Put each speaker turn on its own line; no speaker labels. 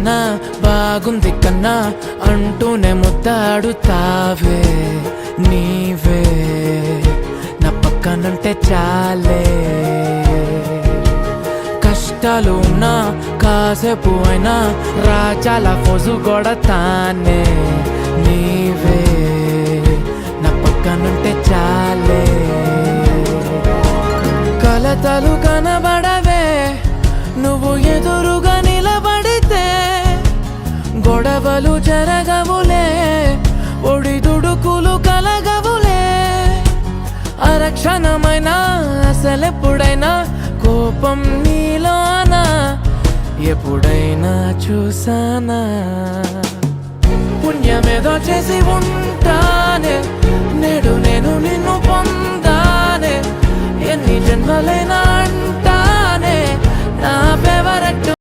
కన్నా బాగుంది కన్నా అంటూనే ముద్దాడుతావే నీవే నా పక్కనుంటే చాలే కష్టాలు ఉన్నా కాసేపు అయినా రాజాల ఫోజు కొడతానే నీవే నా పక్కనుంటే చాలే కలతలు కనబడవే నువ్వు ఎదురుగా నిలబడితే గొడవలు జరగవులే ఒడిదుడుకులు కలగవులే అరక్షణమైనా అసలెప్పుడైనా కోపం నీలోనా ఎప్పుడైనా చూసానా పుణ్యమేదో చేసి ఉంటానే నేడు నేను నిన్ను పొందానే ఎన్ని జన్మలైనా